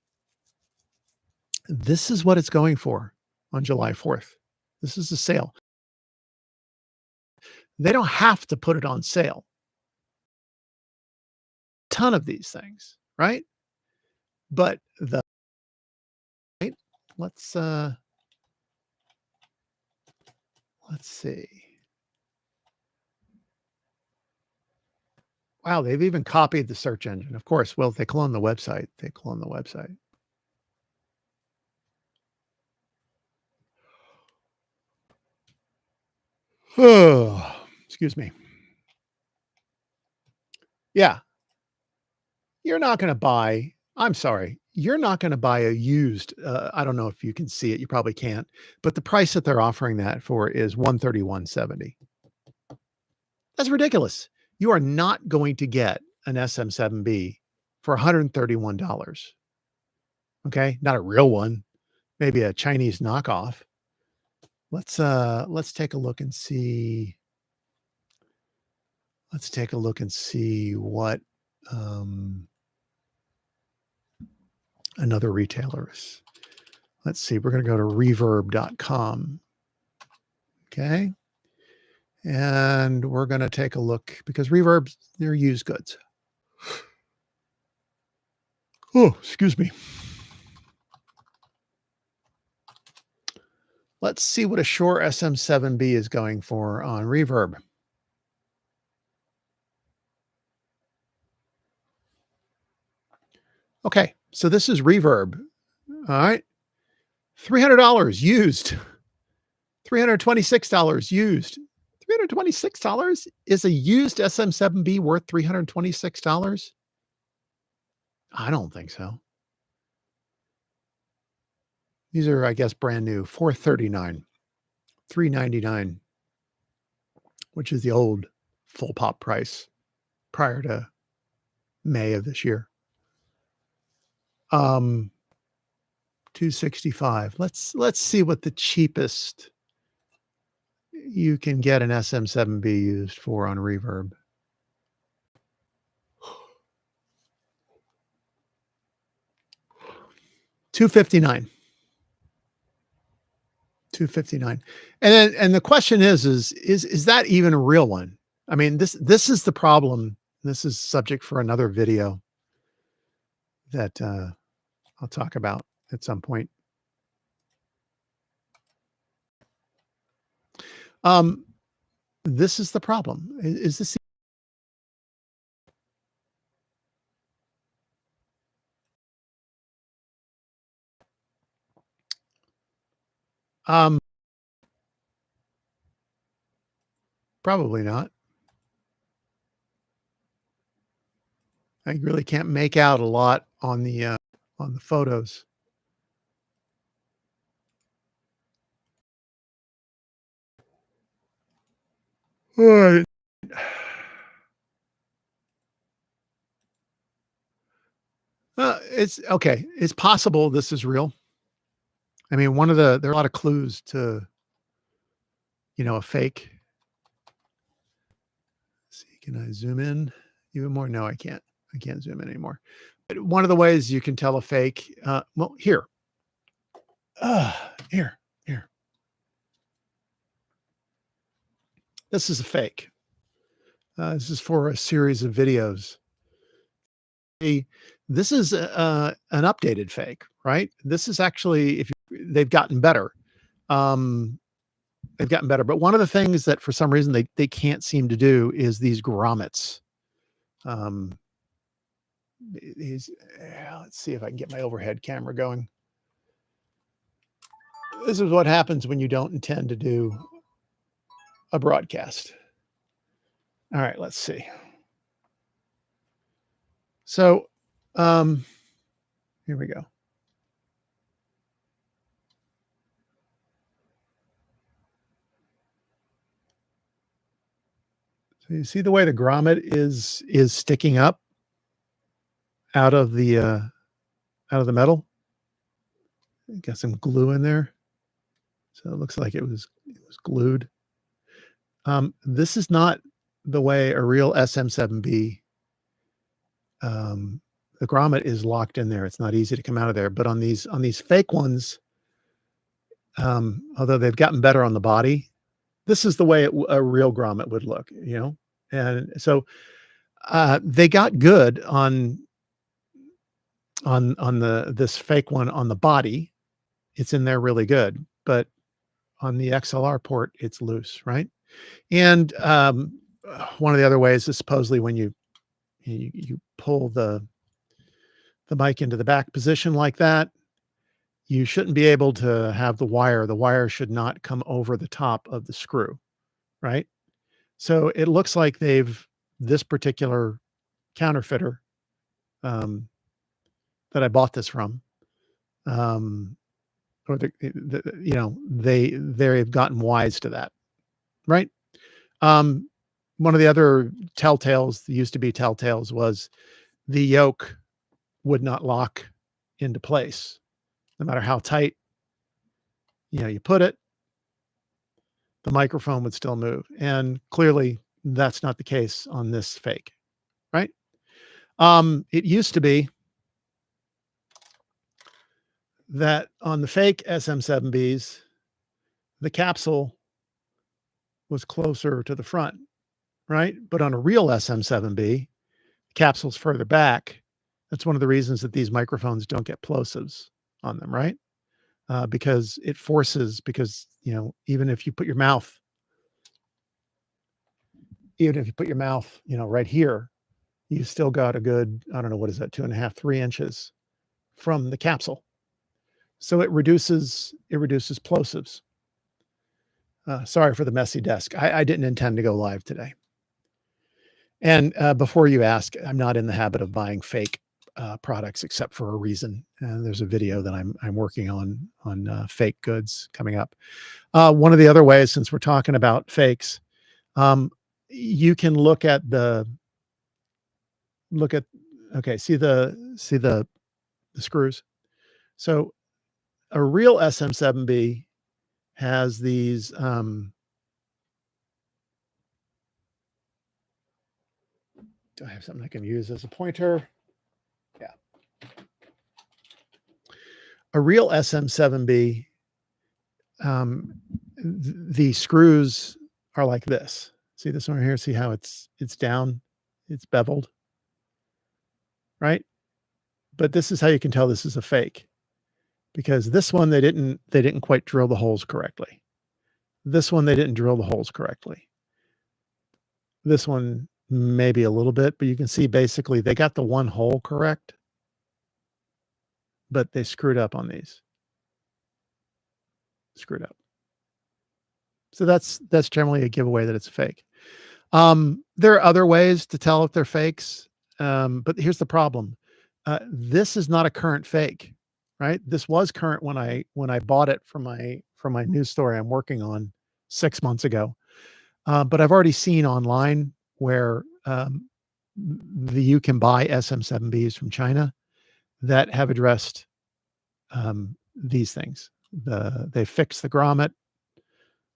this is what it's going for on July 4th. This is a sale. They don't have to put it on sale. Ton of these things, right? But the right, let's let's see. Wow, they've even copied the search engine. Of course, well, they clone the website. They clone the website. Oh, excuse me. Yeah, you're not going to buy. I'm sorry. You're not going to buy a used. I don't know if you can see it. You probably can't. But the price that they're offering that for is 131.70. That's ridiculous. You are not going to get an SM7B for $131. Okay, not a real one. Maybe a Chinese knockoff. Let's take a look and see. Let's take a look and see what um, another retailer is. Let's see. We're going to go to reverb.com. Okay. And we're going to take a look because Reverb's, they're used goods. Oh, excuse me. Let's see what a Shure SM7B is going for on Reverb. Okay. So this is Reverb. All right. $300 used. $326 used. $326 is a used SM7B worth $326? I don't think so. These are, I guess, brand new. $439, $399, which is the old full pop price prior to May of this year. 265. Let's see what the cheapest you can get an SM7B used for on Reverb. $259. $259. And the question is that even a real one? I mean, this is the problem. This is subject for another video that I'll talk about at some point. Um, this is the problem. Is this um probably not. I really can't make out a lot on the photos. All right. It's okay. It's possible this is real. I mean, there are a lot of clues to, a fake. Let's see, can I zoom in even more? No, I can't. I can't zoom in anymore. But one of the ways you can tell a fake, well, here. Here, here. This is a fake. This is for a series of videos. This is an updated fake, right? This is actually, they've gotten better. They've gotten better. But one of the things that for some reason they can't seem to do is these grommets. Um, let's see if I can get my overhead camera going. This is what happens when you don't intend to do a broadcast. All right, let's see. So, here we go. So you see the way the grommet is sticking up out of the metal. Got some glue in there, so it looks like it was glued. This is not the way a real SM7B, the grommet is locked in there. It's not easy to come out of there. But on these fake ones, although they've gotten better on the body, this is the way a real grommet would look, you know? And so they got good on this fake one on the body. It's in there really good, but on the XLR port, it's loose, right? And one of the other ways is supposedly when you pull the mic into the back position like that, you shouldn't be able to have the wire. The wire should not come over the top of the screw, right? So it looks like this particular counterfeiter um, that I bought this from, or they've gotten wise to that, right? Um, One of the other telltales, used to be telltales, was the yoke would not lock into place, no matter how tight you put it. The microphone would still move, and clearly that's not the case on this fake, right? It used to be that on the fake SM7Bs, the capsule was closer to the front, right? But on a real SM7B, the capsule's further back. That's one of the reasons that these microphones don't get plosives on them, right? Because it forces, because, even if you put your mouth, right here, you still got a good, I don't know, what is that, 2.5, 3 inches from the capsule. So it reduces plosives. Sorry for the messy desk. I didn't intend to go live today. And before you ask, I'm not in the habit of buying fake products except for a reason. And there's a video that I'm working on fake goods coming up. One of the other ways, since we're talking about fakes, you can look at okay, see the screws. So a real SM7B has these do I have something I can use as a pointer? Yeah. A real SM7B, the screws are like this. See this one right here? See how it's down? It's beveled, right? But this is how you can tell this is a fake, because this one they didn't quite drill the holes correctly. This one they didn't drill the holes correctly. This one maybe a little bit, but you can see basically they got the one hole correct, but they screwed up on these. Screwed up. So that's generally a giveaway that it's a fake. There are other ways to tell if they're fakes, but here's the problem. This is not a current fake, right? This was current when I bought it from my news story I'm working on 6 months ago. But I've already seen online where you can buy SM7Bs from China that have addressed these things. They fixed the grommet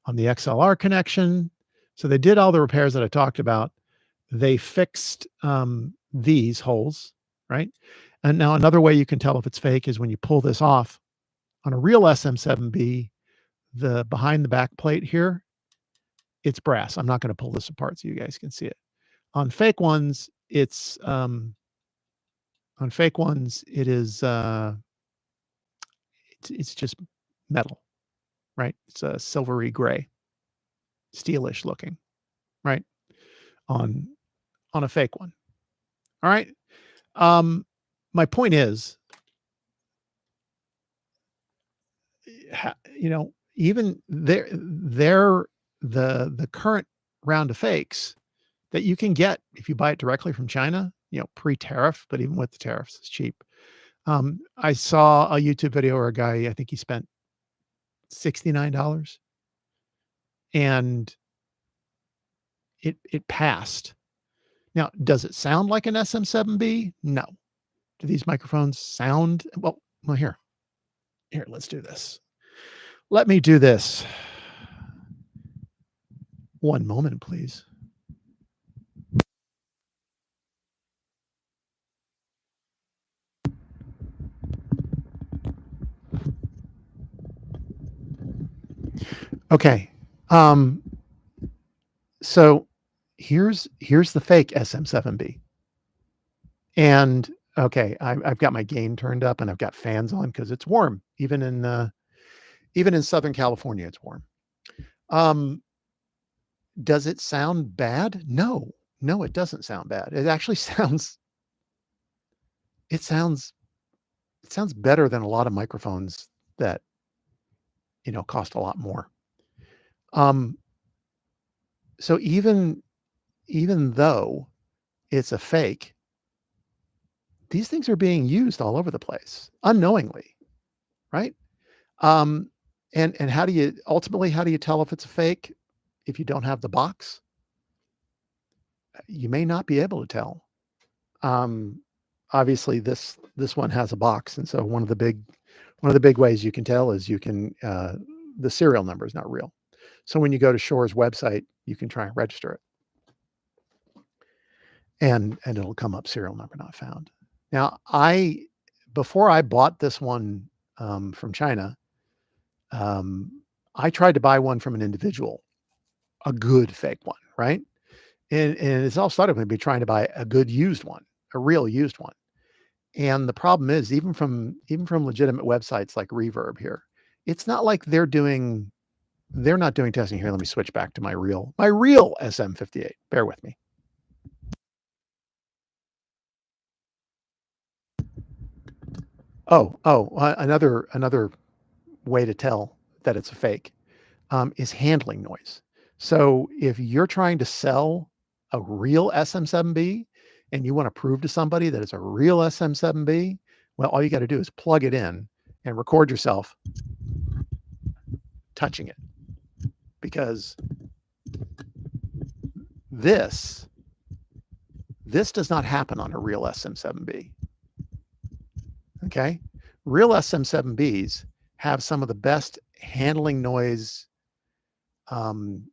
on the XLR connection. So they did all the repairs that I talked about. They fixed these holes, right? And now another way you can tell if it's fake is when you pull this off. On a real SM7B, the behind the back plate here, it's brass. I'm not going to pull this apart so you guys can see it. On fake ones, it is it's just metal, right? It's a silvery gray, steelish looking, right? On a fake one. All right. My point is, even they're the current round of fakes that you can get if you buy it directly from China, pre-tariff, but even with the tariffs, it's cheap. I saw a YouTube video where a guy, I think he spent $69 and it passed. Now, does it sound like an SM7B? No. Do these microphones sound well? Here, let's do this. Let me do this. One moment, please. Okay. Um, so here's the fake SM7B. And okay, I've got my gain turned up and I've got fans on because it's warm. Even in Southern California, it's warm. Um, does it sound bad? No. No, it doesn't sound bad. It actually it sounds it sounds better than a lot of microphones that, cost a lot more. Um, so even though it's a fake, these things are being used all over the place unknowingly, right? Um, and how do you tell if it's a fake if you don't have the box? You may not be able to tell. Um, obviously this one has a box, and so one of the big ways you can tell is the serial number is not real. So when you go to Shore's website, you can try and register it, and it'll come up serial number not found. Now, before I bought this one from China, um, I tried to buy one from an individual, a good fake one, right? And it's all started with me trying to buy a good used one, a real used one. And the problem is, even from legitimate websites like Reverb here, it's not like they're not doing testing here. Let me switch back to my real SM58. Bear with me. Another way to tell that it's a fake is handling noise. So if you're trying to sell a real SM7B and you want to prove to somebody that it's a real SM7B, well, all you got to do is plug it in and record yourself touching it, because this this does not happen on a real SM7B. Okay, real SM7Bs have some of the best handling noise um,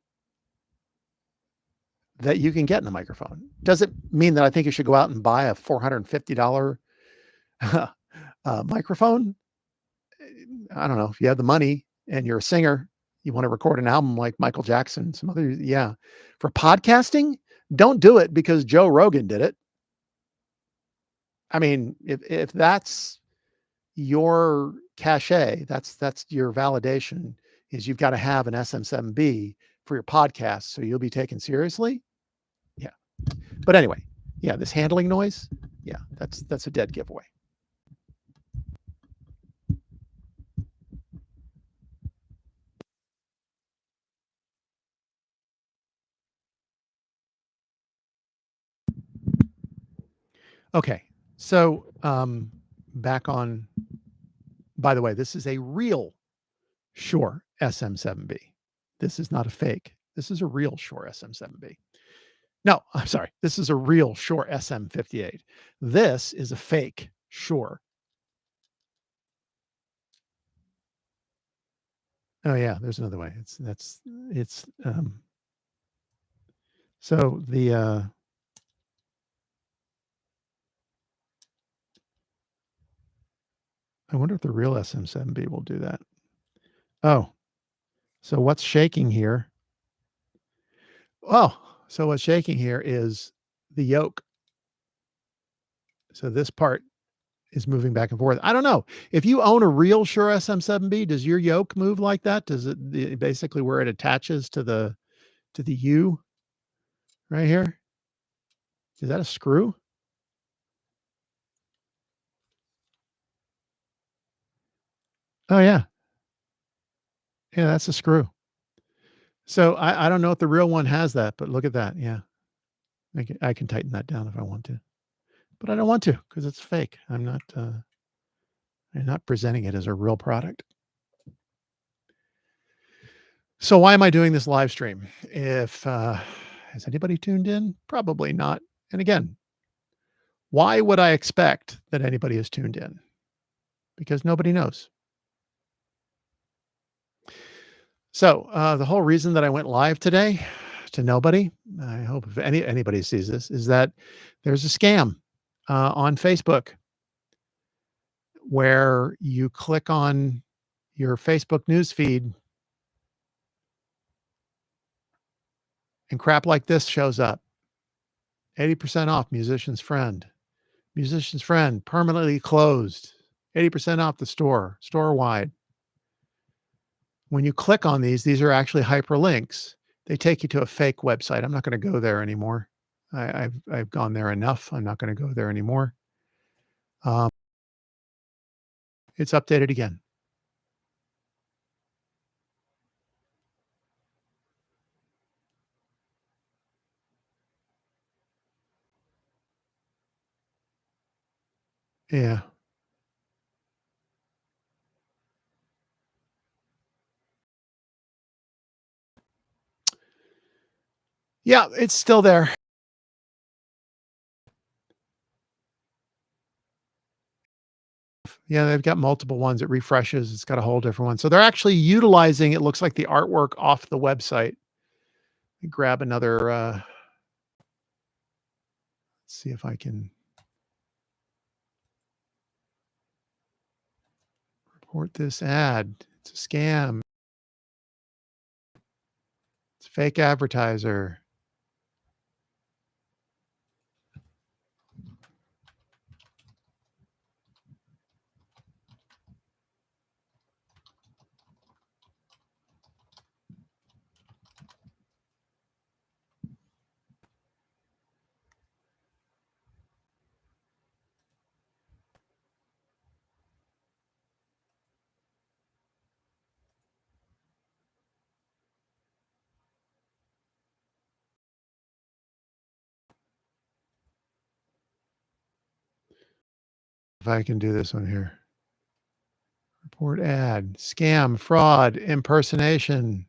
that you can get in a microphone. Does it mean that I think you should go out and buy a $450 microphone? I don't know. If you have the money and you're a singer, you want to record an album like Michael Jackson, some other, yeah. For podcasting, don't do it because Joe Rogan did it. I mean, if that's your cachet, that's your validation, is you've got to have an SM7B for your podcast so you'll be taken seriously. Yeah. But anyway, yeah, this handling noise, yeah, that's a dead giveaway. Okay. So, back on, by the way, this is a real Shure SM7B. This is not a fake. This is a real Shure SM7B. No, I'm sorry. This is a real Shure SM58. This is a fake Shure. Oh yeah, there's another way. It's so I wonder if the real SM7B will do that. Oh, so what's shaking here? Oh, so what's shaking here is the yoke. So this part is moving back and forth. I don't know. If you own a real Shure SM7B, does your yoke move like that? Does it basically where it attaches to the U right here? Is that a screw? Oh yeah. Yeah, that's a screw. So I don't know if the real one has that, but look at that. Yeah. I can tighten that down if I want to. But I don't want to because it's fake. I'm not presenting it as a real product. So why am I doing this live stream? If has anybody tuned in? Probably not. And again, why would I expect that anybody is tuned in? Because nobody knows. So the whole reason that I went live today to nobody, I hope if anybody sees this, is that there's a scam on Facebook where you click on your Facebook news feed and crap like this shows up. 80% off Musician's Friend. Musician's Friend permanently closed. 80% off the store wide. When you click on these are actually hyperlinks. They take you to a fake website. I'm not going to go there anymore. I've gone there enough. I'm not going to go there anymore. Um, it's updated again. Yeah. Yeah, it's still there. Yeah, they've got multiple ones. It refreshes. It's got a whole different one. So they're actually utilizing, it looks like, the artwork off the website. Let me grab another, see if I can report this ad. It's a scam. It's a fake advertiser. If I can do this one here. Report ad, scam, fraud, impersonation,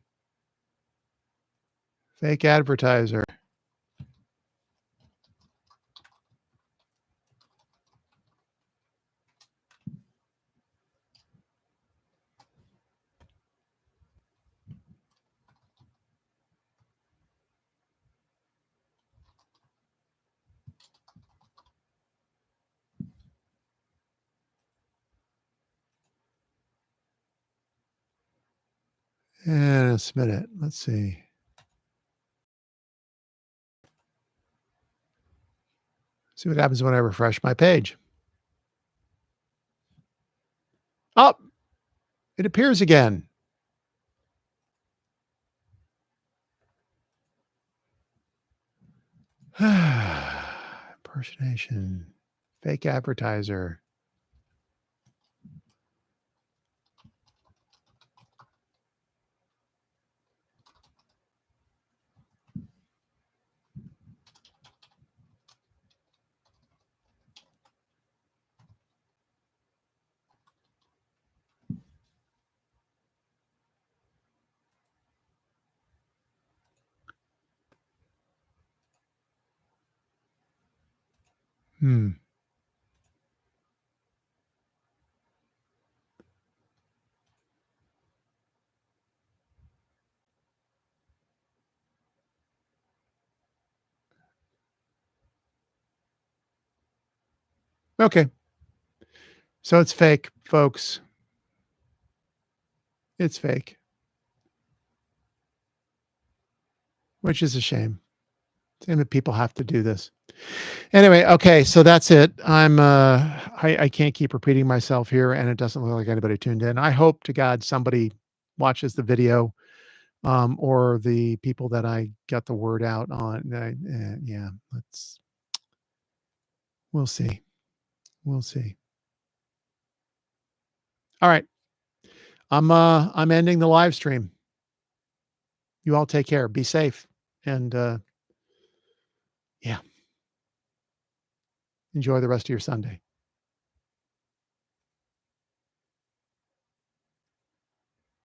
fake advertiser. And submit it. Let's see. See what happens when I refresh my page. Oh, it appears again. Impersonation, fake advertiser. Hmm. Okay. So it's fake, folks. It's fake, which is a shame. And that people have to do this. Anyway, okay, so that's it. I can't keep repeating myself here, and it doesn't look like anybody tuned in. I hope to God somebody watches the video, or the people that I got the word out on. Yeah, we'll see. We'll see. All right. I'm ending the live stream. You all take care. Be safe. And yeah, enjoy the rest of your Sunday.